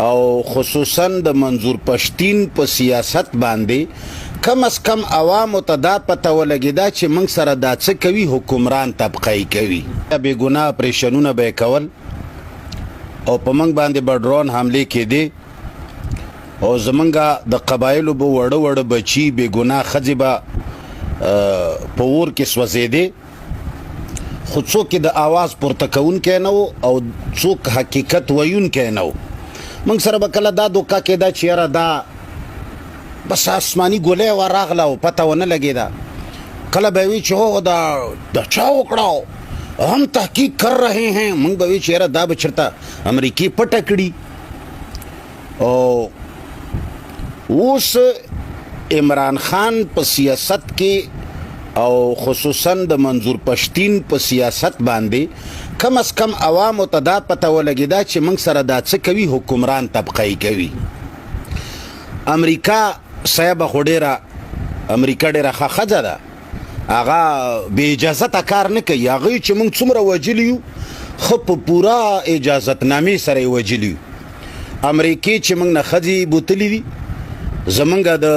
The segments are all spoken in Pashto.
او خصوصا د منظور پښتین په سیاست باندې کم از کم عوامو ته دا پته ولګېده چې موږ سره دا څه کوي، حکمران طبقه کوي. بې ګناه اپریشنونه به یې کول او په موږ باندې به ډرون حملې کېدې او زمونږ د قبایلو به وړه وړه بچي بې ګناه ښځې به په اور کې سوځېدې، خو څوک د آواز پورته کوونکی نه و او څوک حقیقت ویونکی نه و. موږ سره به کله دا دوکه کېده چې یاره دا بس آسماني ګولۍ وه راغله او پته ونه لګېده. کله به وي چې هو دا چا وکړه هم تحقیق کر رہے ہیں، موږ به وي چې یاره دا به چېرته امریکې پټه کړي. او اوس عمران خان په سیاست کې او خصوصا د منظور پښتین په سیاست باندې کم از کم عوامو ته دا پته ولګېده چې موږ سره دا څه کوي، حکمران طبقه کوي. امریکا صاحبه خو امریکا ډېره ښه ښځه ده، هغه بې اجازته کار نه کوي. هغوی چې موږ څومره وجلي یو ښه په پوره اجازتنامې سره یې وجلي یو. امریکې چې موږ نه ښځې بوتلي دي، زمونږ د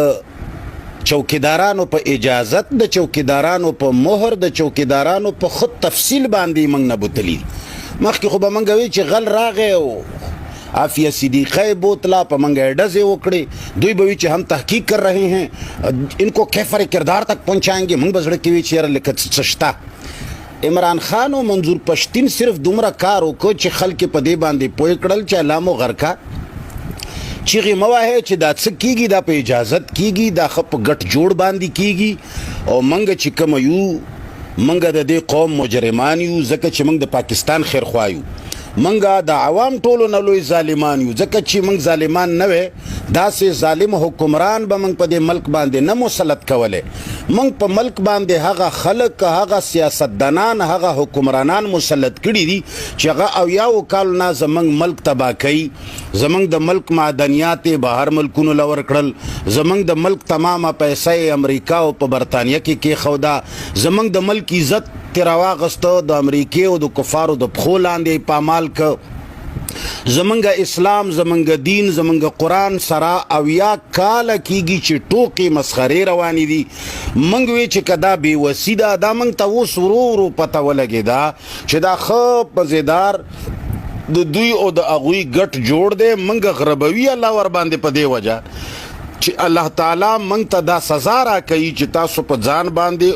چوکیدارانو په اجازت، د چوکیدارانو په مهر، د چوکیدارانو په خود تفصیل باندې موږ نه بوتلي. مخکې خو به موږ وی چې غل راغی او عافیه صدیقه یې بوتله، په موږ یې ډزې وکړې، دوی به وی چې هم تحقیق کر رہے ہیں، ان کو کیفر کردار تک پہنچائیں گے. موږ به زړه کې وی چې یاره لکه څه شته. عمران خان او منظور پښتین صرف دومره کار وکړ چې خلک په دې باندې پوه کړل چې الله مو غرقه چیغې مه وهئ چې دا څه کېږي، دا په اجازت کېږي، دا ښه په ګټ جوړ باندې کېږي. او موږ چې کومه یو، موږ د دې قوم مجرمان یو ځکه چې موږ د پاکستان خیرخوا یو. موږ د عوام ټولو نه لوی ظالمان یو ځکه چې موږ ظالمان نه وی، داسې ظالم حکمران به موږ په دې ملک باندې نه مسلط کولی. موږ په ملک باندې هغه خلک، هغه سیاستدانان، هغه حکمرانان مسلط کړي دي چې هغه اویاو کالو نه زموږ ملک تباه کوي. زموږ د ملک معدنیات یې بهر ملکونو له ورکړل، زموږ د ملک تمامه پیسه یې امریکا او په برطانیه کې کېښوده، زموږ د ملک عزت ترې راواغسته، د امریکې او د کفارو د پښو لاندې یې پامال که. زمونږ اسلام، زمونږ دین، زمونږ قرآن سره اویا کاله کېږي چې ټوکې مسخرې روانې دي. موږ وی چې که دا بېوسي ده، دا موږ ته اوس ورو ورو پته ولګېده چې دا ښه مزېدار د دوی او د هغوی ګټ جوړ دی. موږ غربوي الله ورباندې په دې وجه چې الله تعالی موږ ته دا سزا راکوي چې تاسو په ځان باندې